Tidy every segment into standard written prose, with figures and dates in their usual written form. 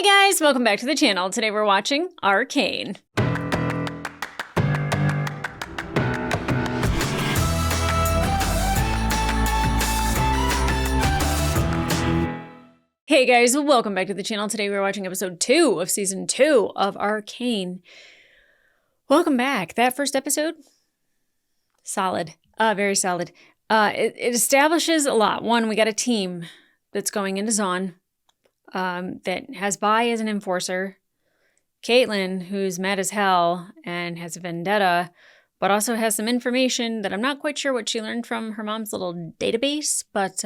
Hey guys, welcome back to the channel. Today we're watching Arcane. Hey guys, welcome back to the channel. Today we're watching episode 2 of season 2 of Arcane. Welcome back. That first episode, solid, very solid. It establishes a lot. One, we got a team that's going into Zaun that has Vi as an enforcer, Caitlin, who's mad as hell and has a vendetta, but also has some information that I'm not quite sure what she learned from her mom's little database, but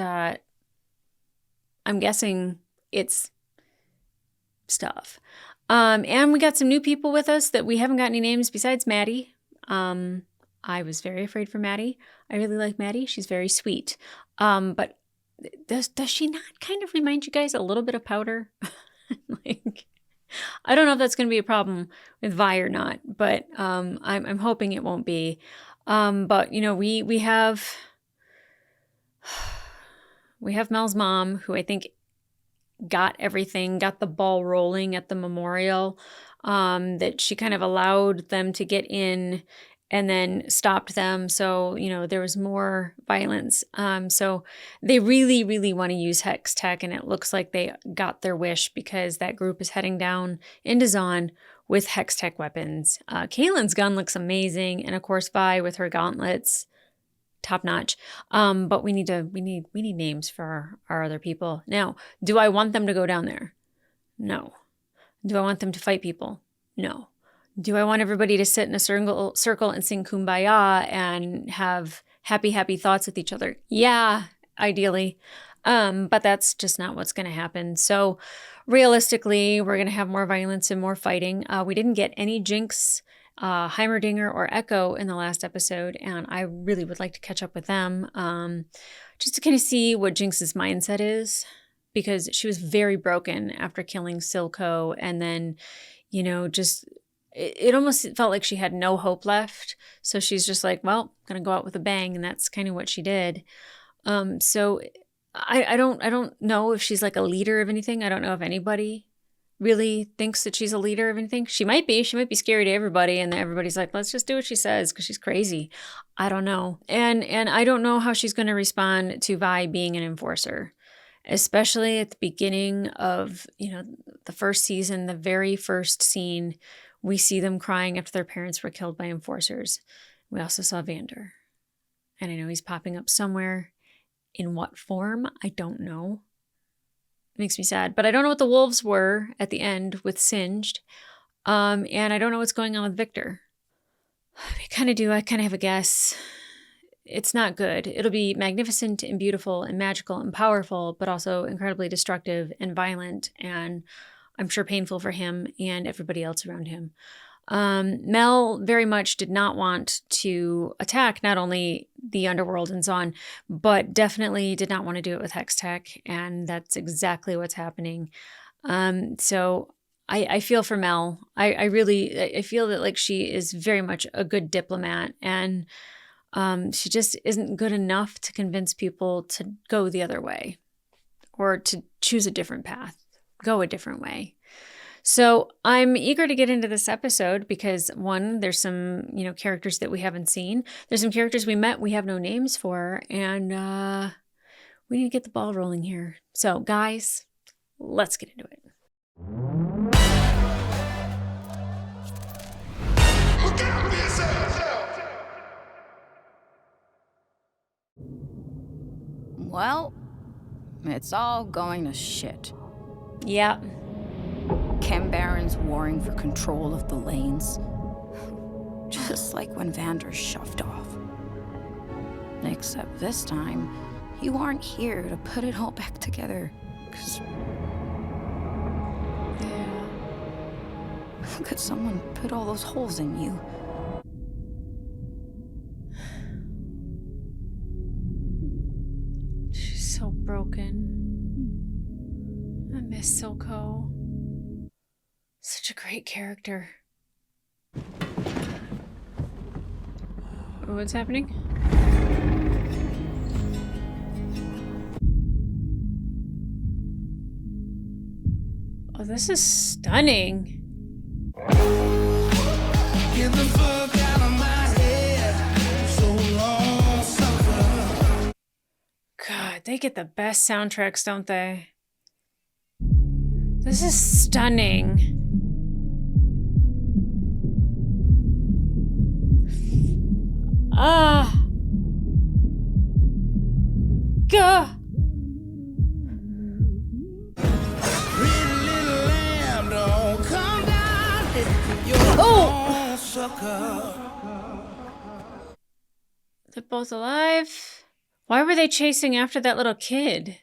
I'm guessing it's stuff. And we got some new people with us that we haven't got any names besides Maddie. I was very afraid for Maddie. I really like Maddie. She's very sweet. But does she not kind of remind you guys a little bit of Powder? Like, I don't know if that's going to be a problem with Vi or not, but I'm hoping it won't be. But you know, we have Mel's mom, who I think got the ball rolling at the memorial, that she kind of allowed them to get in and then stopped them. So, you know, there was more violence. So they really, really want to use Hex Tech, and it looks like they got their wish because that group is heading down into Zaun with Hex Tech weapons. Caitlin's gun looks amazing, and of course Vi with her gauntlets, top notch. But we need names for our other people. Now, do I want them to go down there? No. Do I want them to fight people? No. Do I want everybody to sit in a circle and sing Kumbaya and have happy, happy thoughts with each other? Yeah, ideally. But that's just not what's going to happen. So realistically, we're going to have more violence and more fighting. We didn't get any Jinx, Heimerdinger, or Echo in the last episode, and I really would like to catch up with them, just to kind of see what Jinx's mindset is, because she was very broken after killing Silco, and then, you know, just it almost felt like she had no hope left. So she's just like, well, I'm gonna go out with a bang, and that's kind of what she did. So I don't know if she's like a leader of anything. I don't know if anybody really thinks that she's a leader of anything. She might be scary to everybody, and everybody's like, let's just do what she says because she's crazy. I don't know. And I don't know how she's going to respond to Vi being an enforcer, especially at the beginning of, you know, the first season, the very first scene. We see them crying after their parents were killed by enforcers. We also saw Xander, and I know he's popping up somewhere. In what form? I don't know. It makes me sad, but I don't know what the wolves were at the end with Singed. And I don't know what's going on with Victor. I kind of do. I kind of have a guess. It's not good. It'll be magnificent and beautiful and magical and powerful, but also incredibly destructive and violent, and I'm sure painful for him and everybody else around him. Mel very much did not want to attack not only the underworld and Zaun, but definitely did not want to do it with Hex Tech, and that's exactly what's happening. So I feel for Mel. I feel that, like, she is very much a good diplomat, and she just isn't good enough to convince people to go the other way or to choose a different path, go a different way. So I'm eager to get into this episode because, one, there's some, you know, characters that we haven't seen. There's some characters we met we have no names for, and we need to get the ball rolling here. So guys, let's get into it. Well, it's all going to shit. Yeah. Chem Barons warring for control of the lanes. Just like when Xander shoved off. Except this time, you aren't here to put it all back together. 'Cause... Yeah. Could someone put all those holes in you? She's so broken. I miss Silco. Such a great character. What's happening? Oh, this is stunning. Get the fuck out of my head. So long, sucker. God, they get the best soundtracks, don't they? This is stunning. Ah. Gah. Pretty little lamb, don't come down. You're Oh! a sucker. They're both alive. Why were they chasing after that little kid?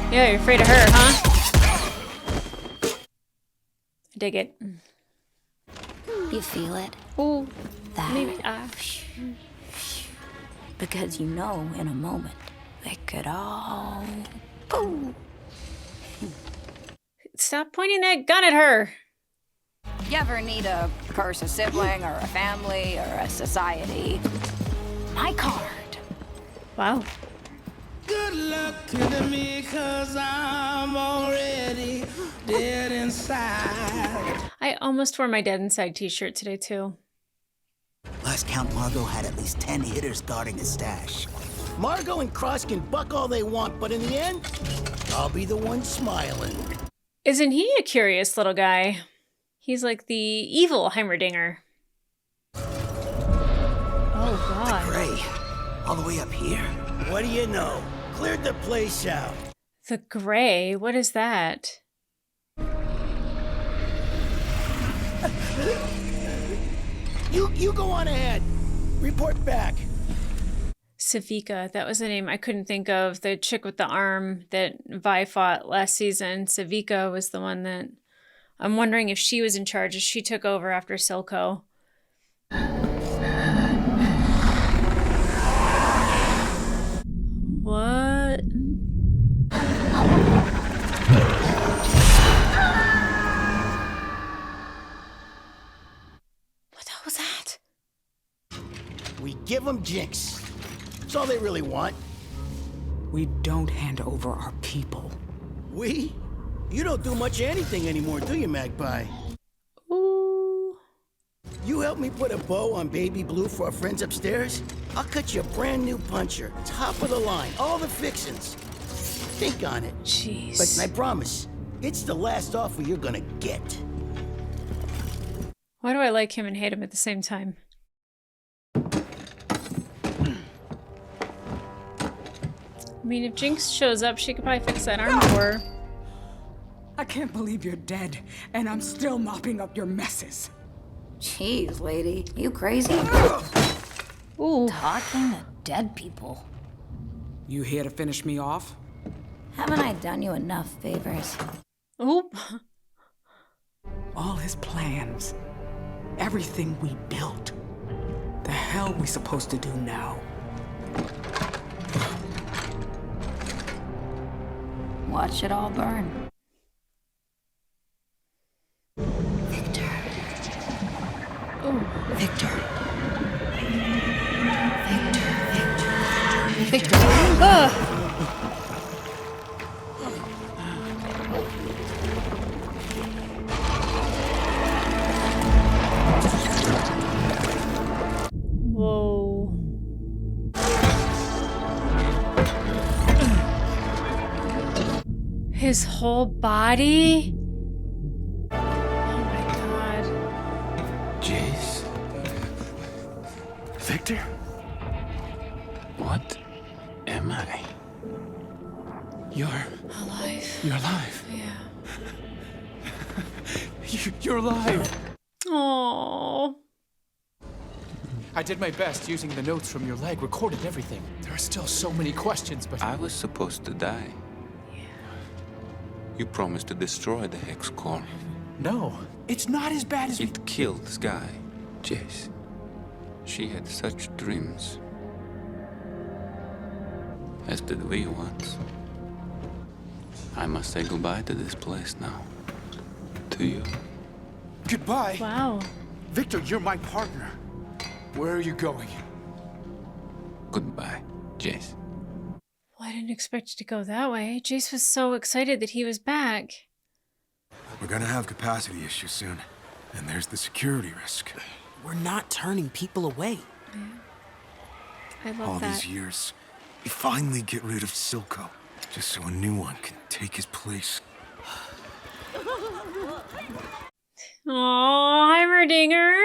Yeah, you're afraid of her, huh? Dig it. You feel it? Ooh, That. maybe. Because you know in a moment they could all. Boom. Stop pointing that gun at her. You ever need to curse a sibling or a family or a society? My card. Wow. Good luck to me, cause I'm already dead inside. I almost wore my Dead Inside t-shirt today, too. Last count, Margot had at least 10 hitters guarding his stash. Margot and Cross can buck all they want, but in the end, I'll be the one smiling. Isn't he a curious little guy? He's like the evil Heimerdinger. Oh, God. Gray, all the way up here? What do you know? Cleared the place out. The Gray? What is that? You go on ahead. Report back. Savika, that was the name I couldn't think of. The chick with the arm that Vi fought last season. Savika was the one that... I'm wondering if she was in charge as she took over after Silco. What? What the hell was that? We give them Jinx. That's all they really want. We don't hand over our people. We? You don't do much of anything anymore, do you, Magpie? Ooh. You help me put a bow on Baby Blue for our friends upstairs? I'll cut you a brand new puncher. Top of the line. All the fixins'. Think on it. Jeez. But I promise, it's the last offer you're gonna get. Why do I like him and hate him at the same time? I mean, if Jinx shows up, she could probably fix that arm for her. I can't believe you're dead, and I'm still mopping up your messes. Jeez, lady. You crazy? Ooh. Talking to dead people. You here to finish me off? Haven't I done you enough favors? Oop. All his plans. Everything we built. The hell we supposed to do now? Watch it all burn. Victor. Ooh. Victor. Victor. Victor. Ugh. Whoa. His whole body? Oh my god. Jace? Victor? What am I? You're Alive. alive. Yeah. You're alive. Oh. I did my best using the notes from your leg, recorded everything. There are still so many questions, but... I was supposed to die. You promised to destroy the Hex Core. No, it's not as bad as... It killed Sky, Jace. She had such dreams. As did we once. I must say goodbye to this place now. To you. Goodbye. Wow. Victor, you're my partner. Where are you going? Goodbye, Jace. What I didn't expect it to go that way. Jace was so excited that he was back. We're gonna have capacity issues soon. And there's the security risk. We're not turning people away. Yeah. I love All that. these years, we finally get rid of Silco, just so a new one can take his place. Aw, Heimerdinger.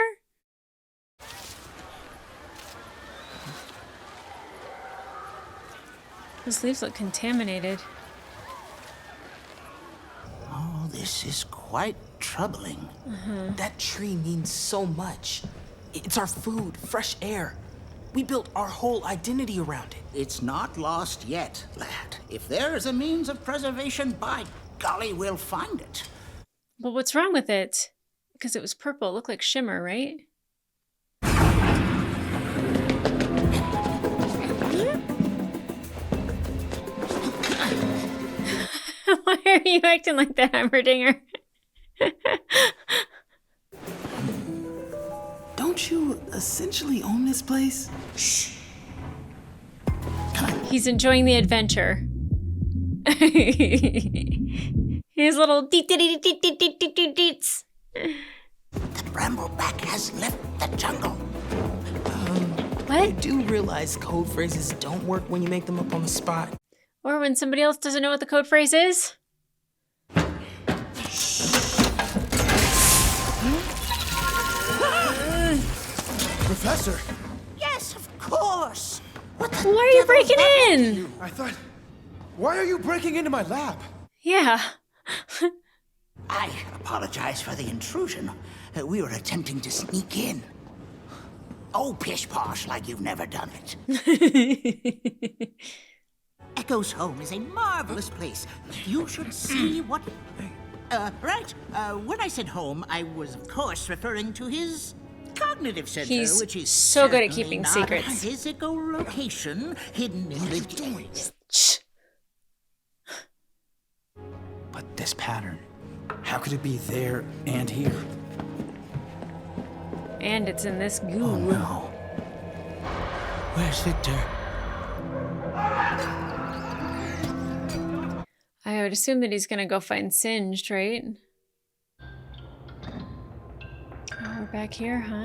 Those leaves look contaminated. Oh, this is quite troubling. That tree means so much. It's our food, fresh air. We built our whole identity around it. It's not lost yet, lad. If there is a means of preservation, by golly, we'll find it. But what's wrong with it? Because it was purple. It looked like shimmer, right? Why are you acting like that, Heimerdinger? Don't you essentially own this place? Shh. He's enjoying the adventure. His little deets. The brambleback has left the jungle. What? I do realize code phrases don't work when you make them up on the spot. Or when somebody else doesn't know what the code phrase is? Professor! Yes, of course. What the Why are you devil breaking happened in? to you? I thought... Why are you breaking into my lab? Yeah. I apologize for the intrusion. We were attempting to sneak in. Oh, pish-posh, like you've never done it. Echo's home is a marvelous place. You should see what... right. When I said home, I was, of course, referring to his cognitive center, He's which is so good at certainly keeping not secrets. a physical location hidden in the doing? Shh. But this pattern, how could it be there and here? And it's in this goo. Oh no. Where's Victor? I would assume that he's gonna go find Singed, right? Oh, we're back here, huh?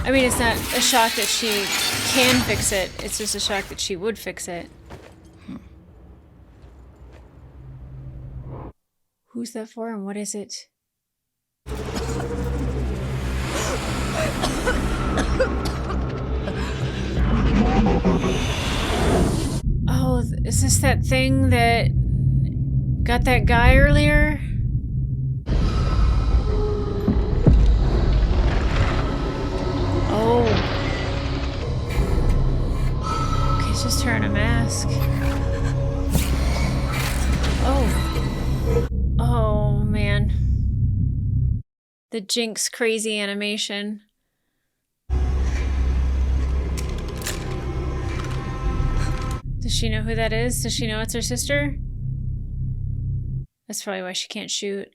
I mean, it's not a shock that she can fix it. It's just a shock that she would fix it. Who's that for and what is it? Oh, is this that thing that got that guy earlier? Oh. Okay, it's just her in a mask. Oh. Oh, man. The Jinx crazy animation. Does she know who that is? Does she know it's her sister? That's probably why she can't shoot.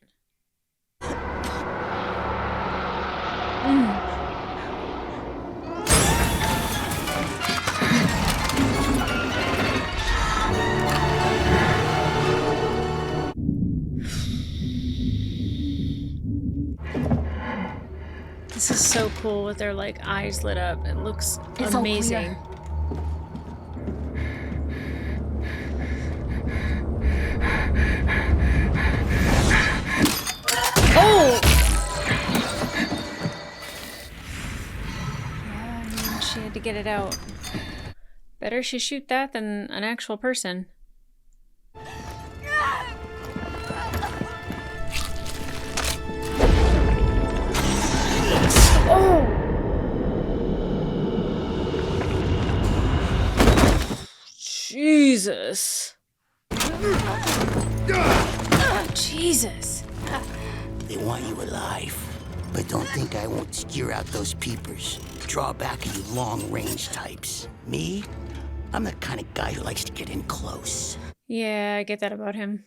This is so cool with their like eyes lit up. It looks amazing. Oh! Yeah, I mean, she had to get it out. Better she shoot that than an actual person. Oh! Jesus. Jesus. They want you alive. But don't think I won't steer out those peepers. Draw back you long-range types. Me? I'm the kind of guy who likes to get in close. Yeah, I get that about him.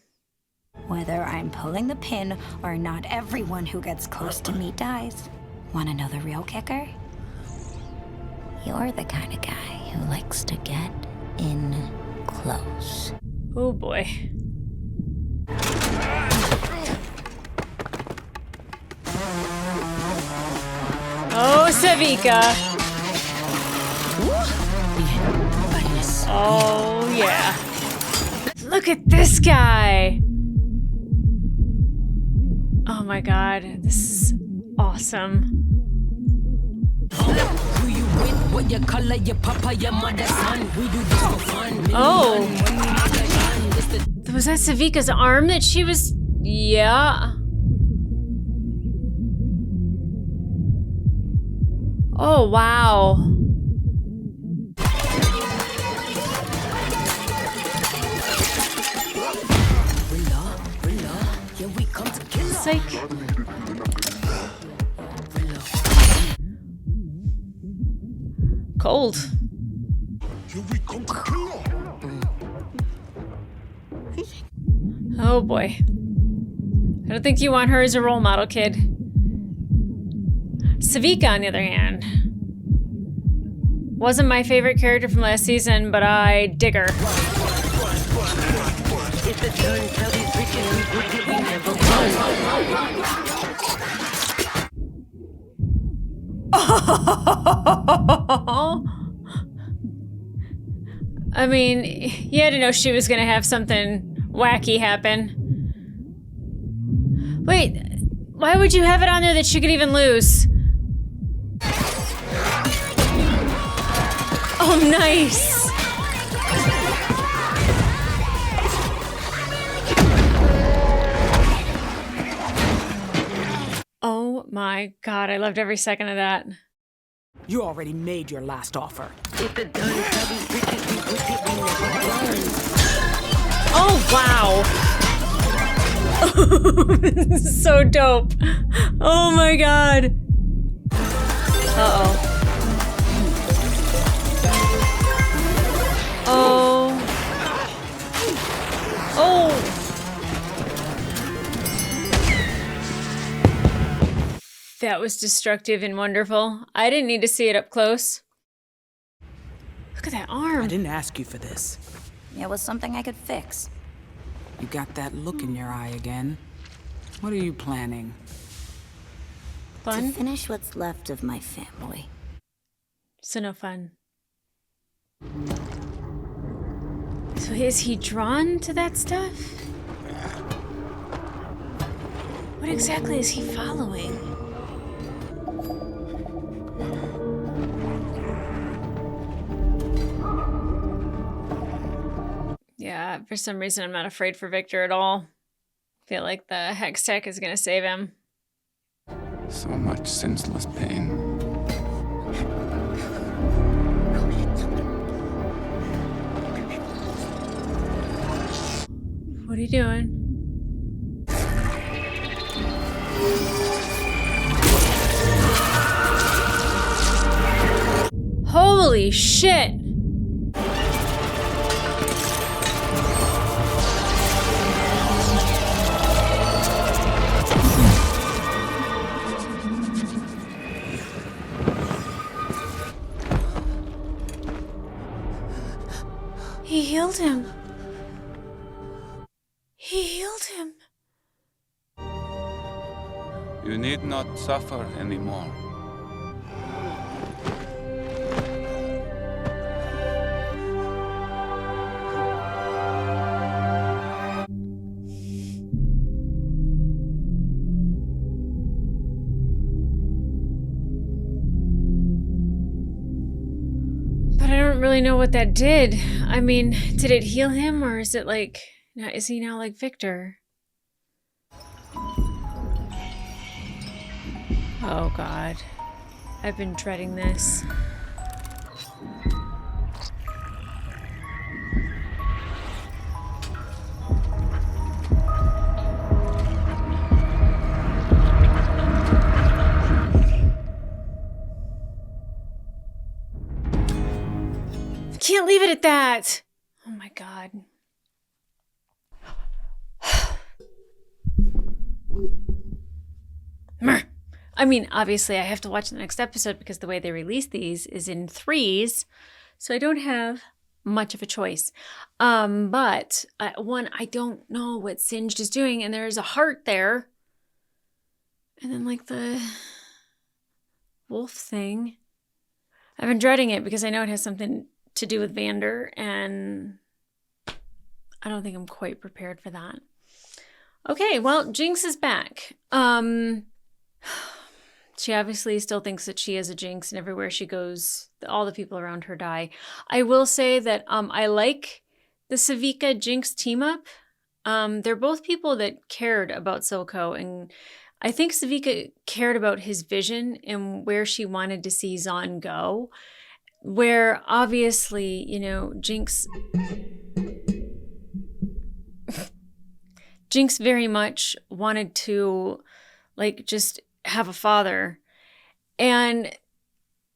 Whether I'm pulling the pin or not, everyone who gets close to me dies. Want to know the real kicker? You're the kind of guy who likes to get in close. Oh boy. Oh, Savika. Oh, yeah. Look at this guy. Oh my god, this is awesome. Oh. Was that Savika's arm that she was... Yeah. Oh, wow. It's like... cold. Oh boy. I don't think you want her as a role model, kid. Savika, on the other hand, wasn't my favorite character from last season, but I dig her. I mean, you had to know she was gonna have something wacky happen. Wait, why would you have it on there that she could even lose? Oh, nice. Oh my god, I loved every second of that. You already made your last offer. Oh, wow. This is so dope. Oh my god. Uh-oh. Oh. Oh. That was destructive and wonderful. I didn't need to see it up close. Look at that arm. I didn't ask you for this. It was something I could fix. You got that look in your eye again. What are you planning? Fun? To finish what's left of my family. So no fun. So is he drawn to that stuff? What exactly is he following? Yeah, for some reason I'm not afraid for Victor at all. Feel like the Hex Tech is gonna save him. So much senseless pain. What are you doing? Holy shit! He healed him. He healed him. You need not suffer anymore. But I don't really know what that did. I mean, did it heal him, or is it like, is he now like Victor? Oh god. I've been dreading this. Can't leave it at that. Oh my god. I mean, obviously I have to watch the next episode because the way they release these is in threes. So I don't have much of a choice. But one, I don't know what Singed is doing, and there's a heart there. And then like the wolf thing. I've been dreading it because I know it has something to do with Xander, and I don't think I'm quite prepared for that. Okay, well, Jinx is back. She obviously still thinks that she is a Jinx, and everywhere she goes, all the people around her die. I will say that I like the Savika Jinx team up. They're both people that cared about Silco, and I think Savika cared about his vision and where she wanted to see Zahn go. Where obviously, you know, Jinx very much wanted to, like, just have a father. And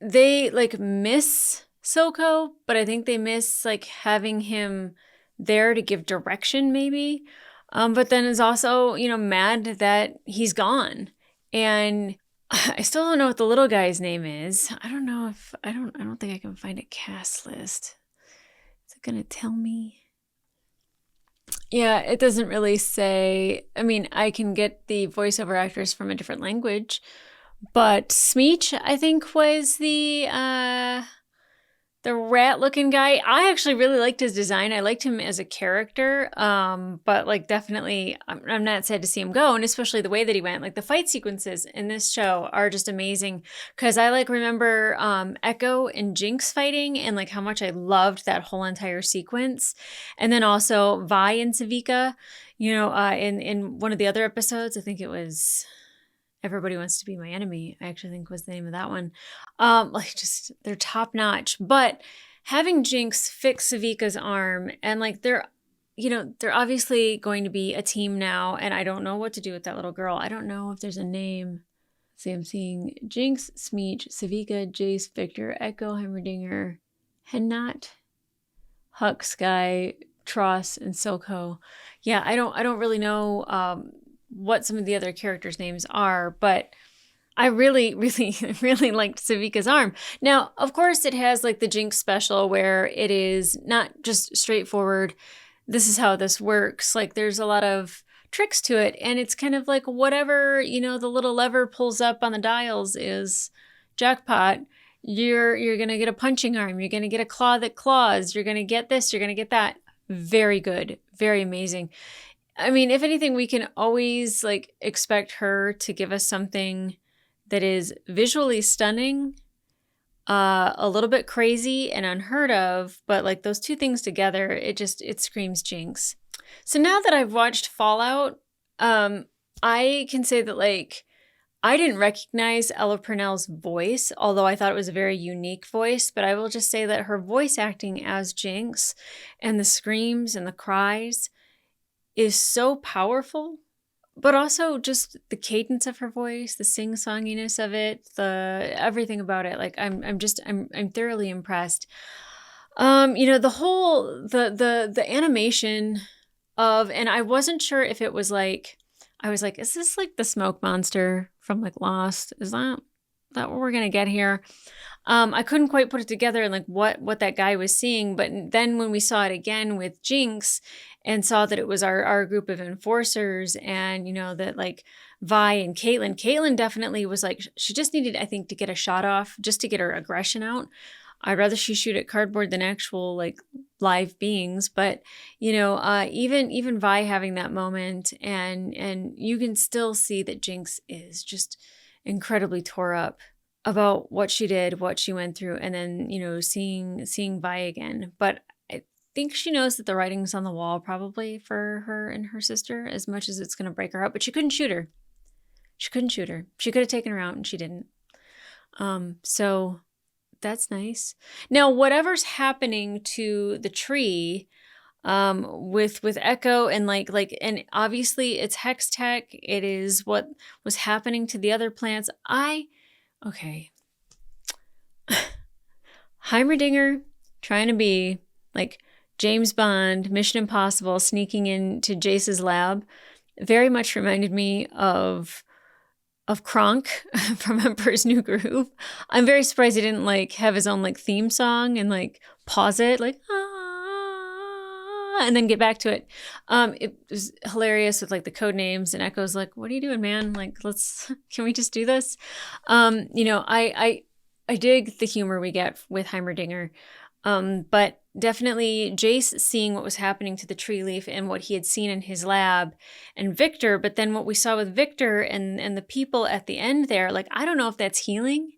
they, like, miss Silco, but I think they miss, like, having him there to give direction, maybe. But then is also, you know, mad that he's gone. And I still don't know what the little guy's name is. I don't know if, I don't think I can find a cast list. Is it gonna tell me? Yeah, it doesn't really say. I mean, I can get the voiceover actors from a different language, but Smeech, I think, was the rat-looking guy. I actually really liked his design. I liked him as a character, but like definitely, I'm not sad to see him go, and especially the way that he went. Like the fight sequences in this show are just amazing because I like remember Echo and Jinx fighting and like how much I loved that whole entire sequence, and then also Vi and Savika. You know, in one of the other episodes, I think it was Everybody Wants to Be My Enemy, I actually think was the name of that one. Like just, they're top notch. But having Jinx fix Savika's arm and like they're obviously going to be a team now, and I don't know what to do with that little girl. I don't know if there's a name. See, I'm seeing Jinx, Smeech, Savika, Jace, Victor, Echo, Heimerdinger, Hennat, Huck, Sky, Tross, and Silco. Yeah, I don't really know what some of the other characters' names are, but I really, really, really liked Savika's arm. Now, of course, it has like the Jinx special where it is not just straightforward, this is how this works. Like there's a lot of tricks to it, and it's kind of like whatever, you know, the little lever pulls up on the dials is jackpot. You're gonna get a punching arm, you're gonna get a claw that claws, you're gonna get this, you're gonna get that. Very good, very amazing. I mean, if anything, we can always like expect her to give us something that is visually stunning, a little bit crazy and unheard of, but like those two things together, it screams Jinx. So now that I've watched Fallout, I can say that like I didn't recognize Ella Purnell's voice, although I thought it was a very unique voice, but I will just say that her voice acting as Jinx and the screams and the cries is so powerful, but also just the cadence of her voice, the sing-songiness of it, everything about it. Like I'm thoroughly impressed. You know, the whole the animation of, and I wasn't sure if it was like, I was like, is this like the smoke monster from like Lost? Is that what we're gonna get here? I couldn't quite put it together and like what that guy was seeing, but then when we saw it again with Jinx and saw that it was our group of enforcers, and you know that like Vi and Caitlin definitely was like, she just needed, I think, to get a shot off just to get her aggression out. I'd rather she shoot at cardboard than actual like live beings, but you know, even Vi having that moment, and you can still see that Jinx is just incredibly tore up about what she did, what she went through, and then, you know, seeing Vi again. But I think she knows that the writing's on the wall probably for her and her sister, as much as it's going to break her up. But she couldn't shoot her. She couldn't shoot her. She could have taken her out, and she didn't. So that's nice. Now, whatever's happening to the tree, with Echo and like, and obviously it's Hex Tech. It is what was happening to the other plants. Okay. Heimerdinger trying to be like James Bond, Mission Impossible, sneaking into Jace's lab very much reminded me of of Kronk from Emperor's New Groove. I'm very surprised he didn't like have his own like theme song and like pause it like and then get back to it. It was hilarious with like the code names, and Echo's like, "What are you doing, man? Like, can we just do this?" I dig the humor we get with Heimerdinger, but definitely Jace seeing what was happening to the tree leaf and what he had seen in his lab, and Victor. But then what we saw with Victor and the people at the end there, like, I don't know if that's healing.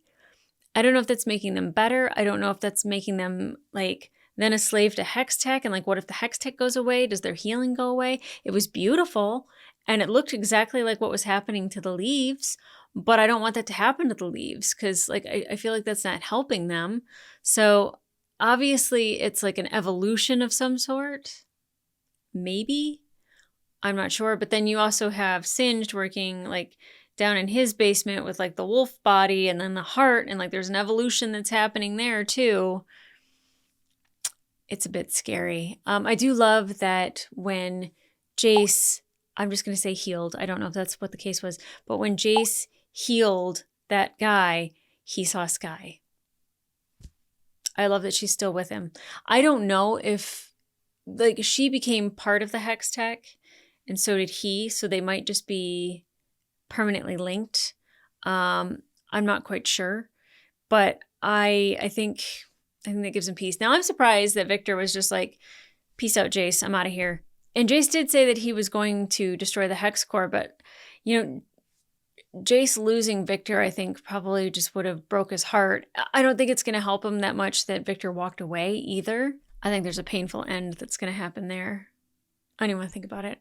I don't know if that's making them better. I don't know if that's making them like then a slave to hex tech, and like, what if the hex tech goes away? Does their healing go away? It was beautiful, and it looked exactly like what was happening to the leaves, but I don't want that to happen to the leaves because like I feel like that's not helping them. So obviously it's like an evolution of some sort. Maybe. I'm not sure. But then you also have Singed working like down in his basement with like the wolf body and then the heart, and like there's an evolution that's happening there too. It's a bit scary. I do love that when Jace, I'm just going to say healed. I don't know if that's what the case was, but when Jace healed that guy, he saw Sky. I love that she's still with him. I don't know if like she became part of the hex tech and so did he, so they might just be permanently linked. I'm not quite sure, but I think that gives him peace. Now I'm surprised that Victor was just like, peace out, Jace, I'm out of here. And Jace did say that he was going to destroy the hex core, but you know, Jace losing Victor, I think probably just would have broke his heart. I don't think it's going to help him that much that Victor walked away either. I think there's a painful end that's going to happen there. I don't even want to think about it.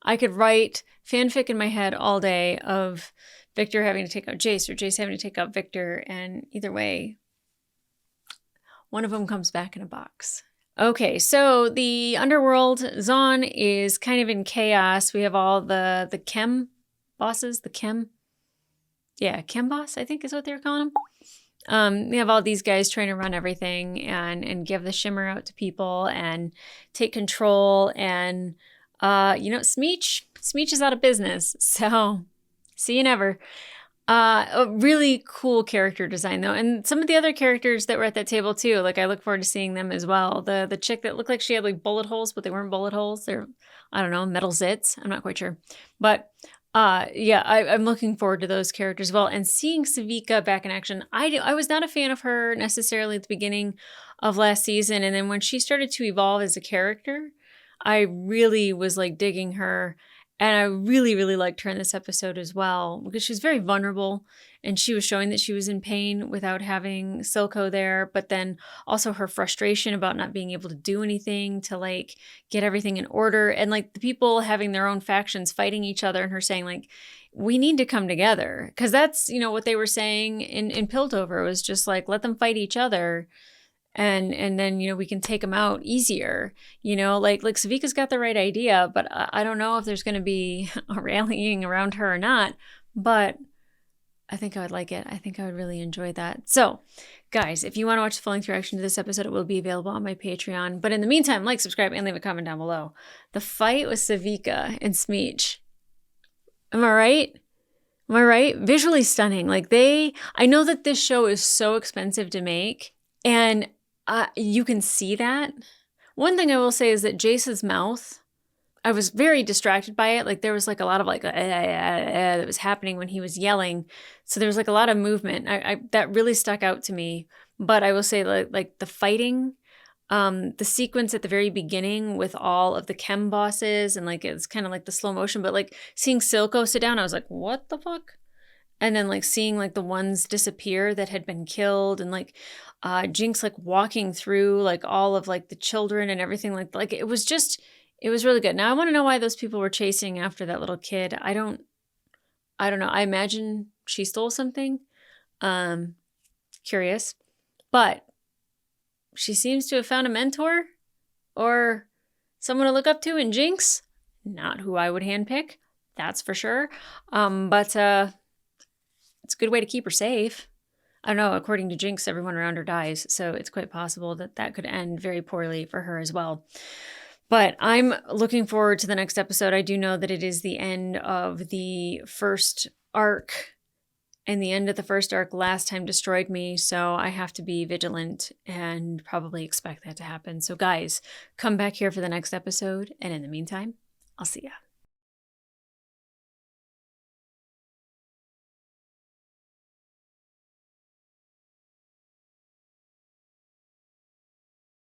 I could write fanfic in my head all day of Victor having to take out Jace or Jace having to take out Victor, and either way, one of them comes back in a box. Okay, so the underworld, Zon is kind of in chaos. We have all the chem bosses, chem boss, I think is what they're calling them. We have all these guys trying to run everything and give the shimmer out to people and take control. And, Smeech is out of business. So see you never. A really cool character design though. And some of the other characters that were at that table too, like I look forward to seeing them as well. The chick that looked like she had like bullet holes, but they weren't bullet holes. They're, I don't know, metal zits. I'm not quite sure. But I'm looking forward to those characters as well. And seeing Savika back in action, I was not a fan of her necessarily at the beginning of last season. And then when she started to evolve as a character, I really was like digging her. And I really, really liked her in this episode as well, because she was very vulnerable and she was showing that she was in pain without having Silco there. But then also her frustration about not being able to do anything to like get everything in order, and like the people having their own factions fighting each other, and her saying like, we need to come together. Because that's, what they were saying in Piltover was just like, let them fight each other. And then, we can take them out easier, like Savika's got the right idea, but I don't know if there's going to be a rallying around her or not, but I think I would like it. I think I would really enjoy that. So guys, if you want to watch the full length reaction to this episode, it will be available on my Patreon. But in the meantime, like, subscribe, and leave a comment down below. The fight with Savika and Smeech. Am I right? Am I right? Visually stunning. Like I know that this show is so expensive to make, and you can see that. One thing I will say is that Jace's mouth, I was very distracted by it. Like there was like a lot of like that was happening when he was yelling. So there was like a lot of movement. That really stuck out to me. But I will say like the fighting, the sequence at the very beginning with all of the chem bosses, and like it's kind of like the slow motion, but like seeing Silco sit down, I was like, what the fuck? And then like seeing like the ones disappear that had been killed, and like Jinx like walking through like all of like the children and everything, like it was really good. Now I want to know why those people were chasing after that little kid. I don't know. I imagine she stole something. Curious. But she seems to have found a mentor or someone to look up to in Jinx. Not who I would handpick, that's for sure. But it's a good way to keep her safe. I don't know, according to Jinx, everyone around her dies, so it's quite possible that could end very poorly for her as well. But I'm looking forward to the next episode. I do know that it is the end of the first arc And the end of the first arc last time destroyed me, so I have to be vigilant and probably expect that to happen. So guys, come back here for the next episode, and in the meantime, I'll see ya.